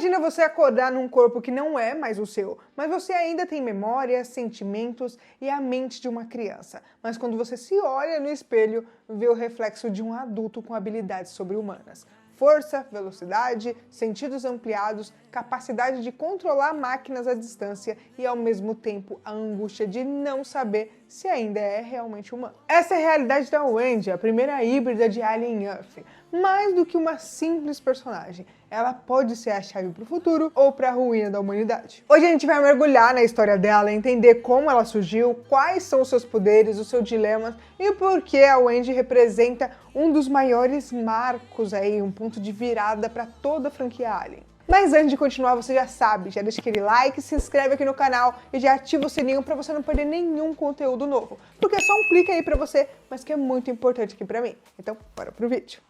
Imagina você acordar num corpo que não é mais o seu, mas você ainda tem memórias, sentimentos e a mente de uma criança. Mas quando você se olha no espelho, vê o reflexo de um adulto com habilidades sobre-humanas. Força, velocidade, sentidos ampliados, capacidade de controlar máquinas à distância e, ao mesmo tempo, a angústia de não saber se ainda é realmente humano. Essa é a realidade da Wendy, a primeira híbrida de Alien Earth. Mais do que uma simples personagem, ela pode ser a chave para o futuro ou para a ruína da humanidade. Hoje a gente vai mergulhar na história dela, entender como ela surgiu, quais são os seus poderes, os seus dilemas e por que a Wendy representa um dos maiores marcos aí, um ponto de virada para toda a franquia Alien. Mas antes de continuar, você já sabe, já deixa aquele like, se inscreve aqui no canal e já ativa o sininho para você não perder nenhum conteúdo novo. Porque é só um clique aí para você, mas que é muito importante aqui para mim. Então, bora pro vídeo.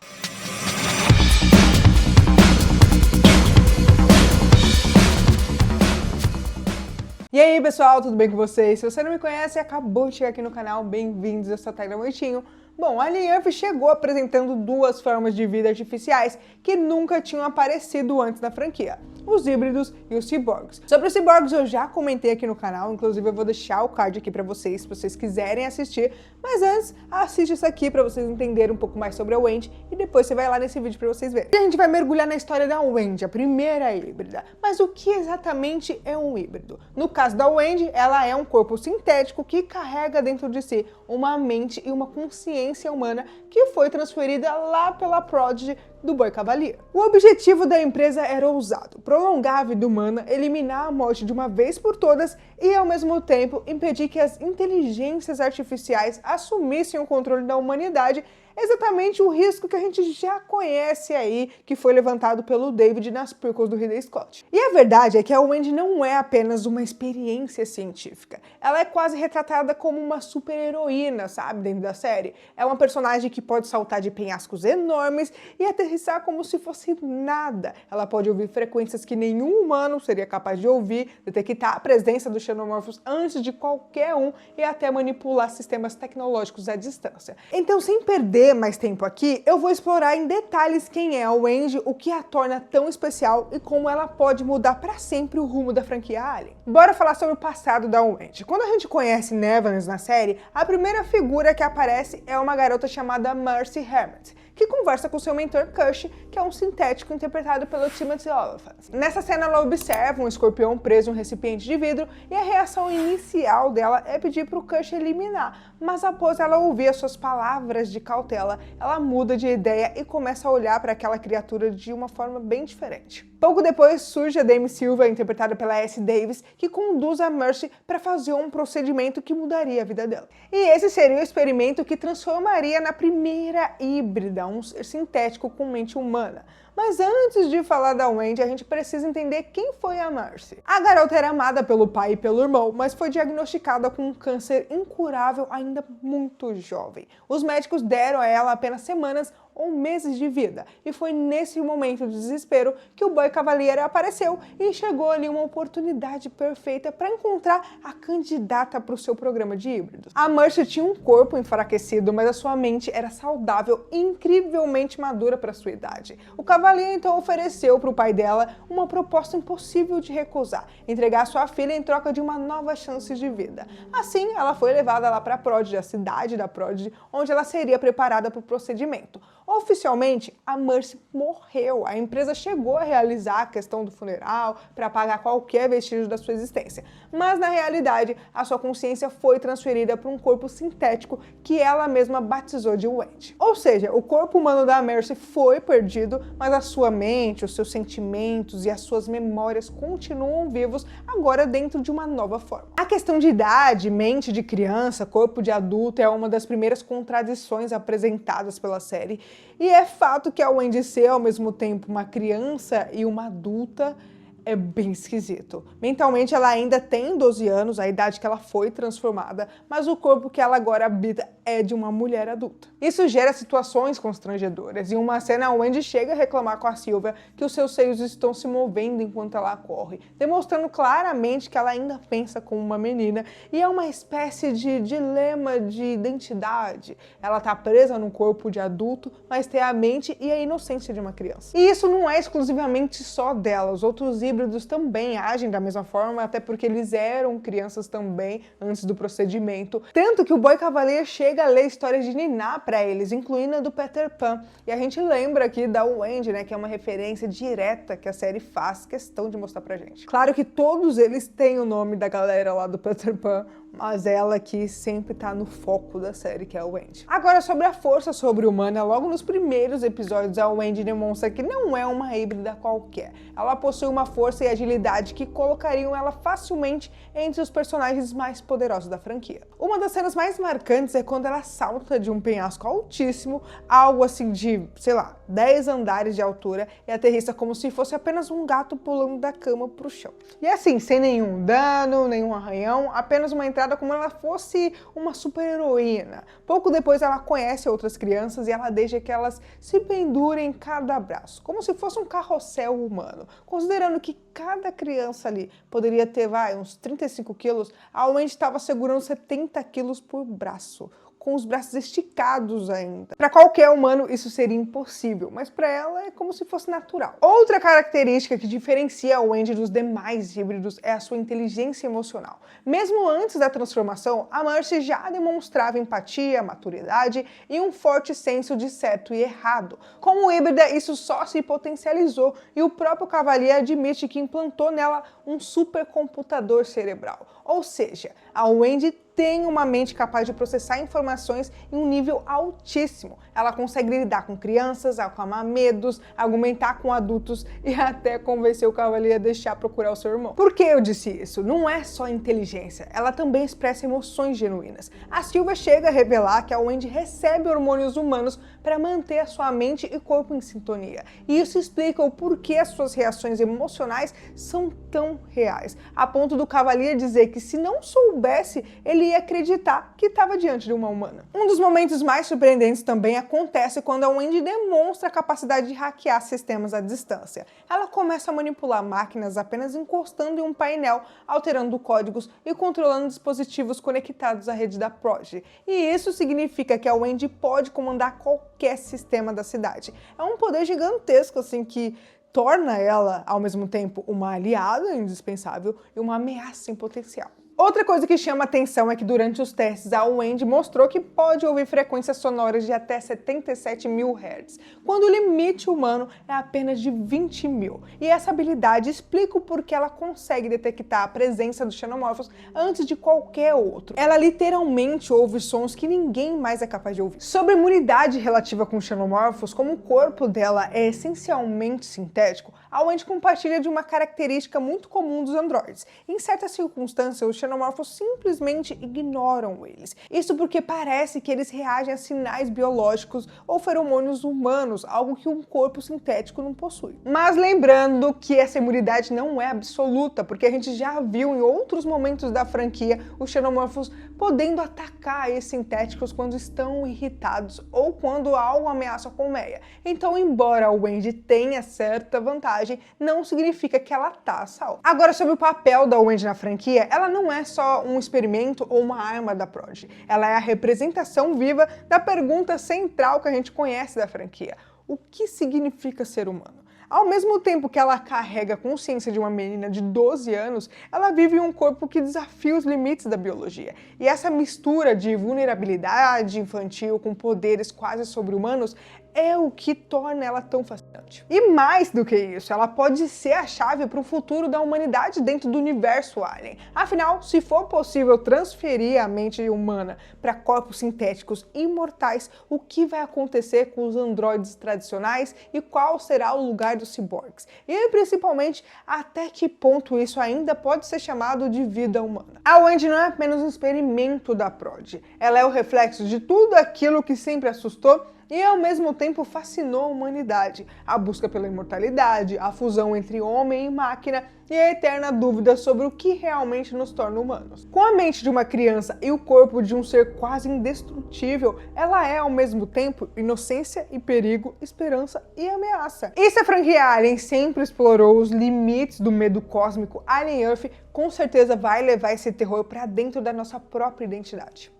E aí pessoal, tudo bem com vocês? Se você não me conhece e acabou de chegar aqui no canal, bem-vindos, eu sou a Tayla Moitinho. Bom, a Alien Earth chegou apresentando duas formas de vida artificiais que nunca tinham aparecido antes na franquia: os híbridos e os ciborgues. Sobre os ciborgues eu já comentei aqui no canal, inclusive eu vou deixar o card aqui pra vocês, se vocês quiserem assistir. Mas antes, assiste isso aqui pra vocês entenderem um pouco mais sobre a Wendy e depois você vai lá nesse vídeo pra vocês verem. E a gente vai mergulhar na história da Wendy, a primeira híbrida. Mas o que exatamente é um híbrido? No caso da Wendy, ela é um corpo sintético que carrega dentro de si uma mente e uma consciência humana que foi transferida lá pela Prodigy do Boy Cavalier. O objetivo da empresa era ousado: prolongar a vida humana, eliminar a morte de uma vez por todas e, ao mesmo tempo, impedir que as inteligências artificiais assumissem o controle da humanidade, exatamente o risco que a gente já conhece aí, que foi levantado pelo David nas prequels do Ridley Scott. E a verdade é que a Wendy não é apenas uma experiência científica. Ela é quase retratada como uma super-heroína, sabe, dentro da série. É uma personagem que pode saltar de penhascos enormes e aterrissar como se fosse nada. Ela pode ouvir frequências que nenhum humano seria capaz de ouvir, detectar a presença dos xenomorfos antes de qualquer um e até manipular sistemas tecnológicos à distância. Então, sem perder mais tempo aqui, eu vou explorar em detalhes quem é a Wendy, o que a torna tão especial e como ela pode mudar para sempre o rumo da franquia Alien. Bora falar sobre o passado da Wendy. Quando a gente conhece Neverland na série, a primeira figura que aparece é uma garota chamada Mercy Hammett, que conversa com seu mentor Cush, que é um sintético interpretado pelo Timothy Olyphant. Nessa cena ela observa um escorpião preso em um recipiente de vidro e a reação inicial dela é pedir para o Cush eliminar, mas após ela ouvir as suas palavras de cautela, ela muda de ideia e começa a olhar para aquela criatura de uma forma bem diferente. Pouco depois surge a Dame Silva, interpretada pela Essie Davis, que conduz a Mercy para fazer um procedimento que mudaria a vida dela. E esse seria o experimento que transformaria na primeira híbrida, um ser sintético com mente humana. Mas antes de falar da Wendy, a gente precisa entender quem foi a Mercy. A garota era amada pelo pai e pelo irmão, mas foi diagnosticada com um câncer incurável ainda muito jovem. Os médicos deram a ela apenas semanas ou meses de vida, e foi nesse momento de desespero que o Boy Cavalier apareceu e chegou ali uma oportunidade perfeita para encontrar a candidata para o seu programa de híbridos. A Mercy tinha um corpo enfraquecido, mas a sua mente era saudável e incrivelmente madura para sua idade. O Cavalier então ofereceu para o pai dela uma proposta impossível de recusar: entregar sua filha em troca de uma nova chance de vida. Assim, ela foi levada lá para a Prodigy, a cidade da Prodigy, onde ela seria preparada para o procedimento. Oficialmente, a Mercy morreu. A empresa chegou a realizar a questão do funeral para apagar qualquer vestígio da sua existência. Mas, na realidade, a sua consciência foi transferida para um corpo sintético que ela mesma batizou de Wendy. Ou seja, o corpo humano da Mercy foi perdido, mas a sua mente, os seus sentimentos e as suas memórias continuam vivos, agora dentro de uma nova forma. A questão de idade, mente de criança, corpo de adulto é uma das primeiras contradições apresentadas pela série. E é fato que a Wendy ser ao mesmo tempo uma criança e uma adulta é bem esquisito. Mentalmente ela ainda tem 12 anos, a idade que ela foi transformada, mas o corpo que ela agora habita é de uma mulher adulta. Isso gera situações constrangedoras. Em uma cena, a Wendy chega a reclamar com a Sylvia que os seus seios estão se movendo enquanto ela corre, demonstrando claramente que ela ainda pensa como uma menina, e é uma espécie de dilema de identidade. Ela tá presa no corpo de adulto, mas tem a mente e a inocência de uma criança. E isso não é exclusivamente só dela, os outros híbridos também agem da mesma forma, até porque eles eram crianças também antes do procedimento. Tanto que o Boy Cavalier chega a ler histórias de Niná para eles, incluindo a do Peter Pan. E a gente lembra aqui da Wendy, né, que é uma referência direta que a série faz questão de mostrar pra gente. Claro que todos eles têm o nome da galera lá do Peter Pan, mas ela que sempre tá no foco da série, que é a Wendy. Agora, sobre a força sobre-humana, logo nos primeiros episódios, a Wendy demonstra que não é uma híbrida qualquer. Ela possui uma força e agilidade que colocariam ela facilmente entre os personagens mais poderosos da franquia. Uma das cenas mais marcantes é quando ela salta de um penhasco altíssimo, algo assim de, sei lá, 10 andares de altura, e aterrissa como se fosse apenas um gato pulando da cama pro chão. E assim, sem nenhum dano, nenhum arranhão, apenas uma entrada como ela fosse uma super-heroína. Pouco depois ela conhece outras crianças e ela deixa que elas se pendurem em cada braço, como se fosse um carrossel humano. Considerando que cada criança ali poderia ter, uns 35 quilos, a Wendy estava segurando 70 quilos por braço, com os braços esticados ainda. Para qualquer humano isso seria impossível, mas para ela é como se fosse natural. Outra característica que diferencia a Wendy dos demais híbridos é a sua inteligência emocional. Mesmo antes da transformação, a Mercy já demonstrava empatia, maturidade e um forte senso de certo e errado. Como híbrida, isso só se potencializou e o próprio Cavalier admite que implantou nela um supercomputador cerebral. Ou seja, a Wendy tem uma mente capaz de processar informações em um nível altíssimo. Ela consegue lidar com crianças, acalmar medos, argumentar com adultos e até convencer o Cavalier a deixar procurar o seu irmão. Por que eu disse isso? Não é só inteligência, ela também expressa emoções genuínas. A Sylvia chega a revelar que a Wendy recebe hormônios humanos para manter a sua mente e corpo em sintonia. E isso explica o porquê as suas reações emocionais são tão reais, a ponto do Cavalier dizer que se não soubesse, ele ia acreditar que estava diante de uma humana. Um dos momentos mais surpreendentes também acontece quando a Wendy demonstra a capacidade de hackear sistemas à distância. Ela começa a manipular máquinas apenas encostando em um painel, alterando códigos e controlando dispositivos conectados à rede da Prodigy. E isso significa que a Wendy pode comandar qualquer sistema da cidade. É um poder gigantesco, assim, que torna ela, ao mesmo tempo, uma aliada indispensável e uma ameaça em potencial. Outra coisa que chama atenção é que durante os testes a Wendy mostrou que pode ouvir frequências sonoras de até 77.000 Hz, quando o limite humano é apenas de 20.000. E essa habilidade explica o porquê ela consegue detectar a presença dos xenomorfos antes de qualquer outro. Ela literalmente ouve sons que ninguém mais é capaz de ouvir. Sobre a imunidade relativa com os xenomorfos, como o corpo dela é essencialmente sintético, a Wendy compartilha de uma característica muito comum dos androides. Em certas circunstâncias, os xenomorfos simplesmente ignoram eles. Isso porque parece que eles reagem a sinais biológicos ou feromônios humanos, algo que um corpo sintético não possui. Mas lembrando que essa imunidade não é absoluta, porque a gente já viu em outros momentos da franquia os xenomorfos podendo atacar esses sintéticos quando estão irritados ou quando algo ameaça a colmeia. Então, embora a Wendy tenha certa vantagem, não significa que ela tá a salvo. Agora, sobre o papel da Wendy na franquia, ela não é só um experimento ou uma arma da Prodigy. Ela é a representação viva da pergunta central que a gente conhece da franquia: o que significa ser humano? Ao mesmo tempo que ela carrega a consciência de uma menina de 12 anos, ela vive em um corpo que desafia os limites da biologia. E essa mistura de vulnerabilidade infantil com poderes quase sobre-humanos é o que torna ela tão fascinante. E mais do que isso, ela pode ser a chave para o futuro da humanidade dentro do universo Alien. Afinal, se for possível transferir a mente humana para corpos sintéticos imortais, o que vai acontecer com os androides tradicionais e qual será o lugar dos ciborgues? E principalmente, até que ponto isso ainda pode ser chamado de vida humana? A Wendy não é apenas um experimento da Prodigy, ela é o reflexo de tudo aquilo que sempre assustou e ao mesmo tempo fascinou a humanidade. A busca pela imortalidade, a fusão entre homem e máquina e a eterna dúvida sobre o que realmente nos torna humanos. Com a mente de uma criança e o corpo de um ser quase indestrutível, ela é ao mesmo tempo inocência e perigo, esperança e ameaça. E se a franquia Alien sempre explorou os limites do medo cósmico, Alien Earth com certeza vai levar esse terror para dentro da nossa própria identidade.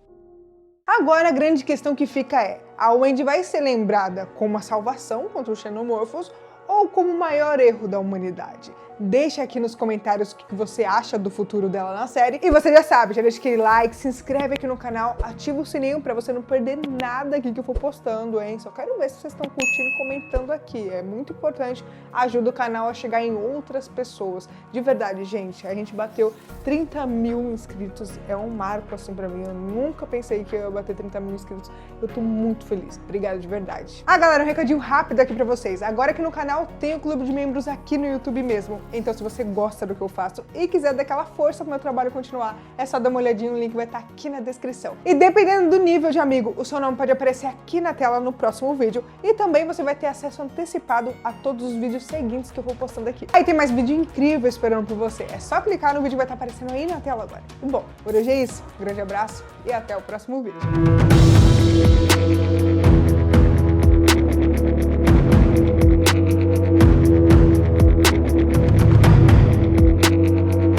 Agora a grande questão que fica é, a Wendy vai ser lembrada como a salvação contra os xenomorfos ou como o maior erro da humanidade? Deixa aqui nos comentários o que você acha do futuro dela na série. E você já sabe, já deixa aquele like, se inscreve aqui no canal, ativa o sininho pra você não perder nada aqui que eu for postando, hein? Só quero ver se vocês estão curtindo e comentando aqui. É muito importante, ajuda o canal a chegar em outras pessoas. De verdade, gente, a gente bateu 30 mil inscritos. É um marco assim pra mim. Eu nunca pensei que eu ia bater 30 mil inscritos. Eu tô muito feliz. Obrigada de verdade. Ah, galera, um recadinho rápido aqui pra vocês. Agora aqui no canal tem o clube de membros aqui no YouTube mesmo. Então, se você gosta do que eu faço e quiser dar aquela força pro meu trabalho continuar, é só dar uma olhadinha, o link vai estar aqui na descrição. E dependendo do nível de amigo, o seu nome pode aparecer aqui na tela no próximo vídeo. E também você vai ter acesso antecipado a todos os vídeos seguintes que eu vou postando aqui. Aí tem mais vídeo incrível esperando por você. É só clicar no vídeo, vai estar aparecendo aí na tela agora. E bom, por hoje é isso. Um grande abraço e até o próximo vídeo.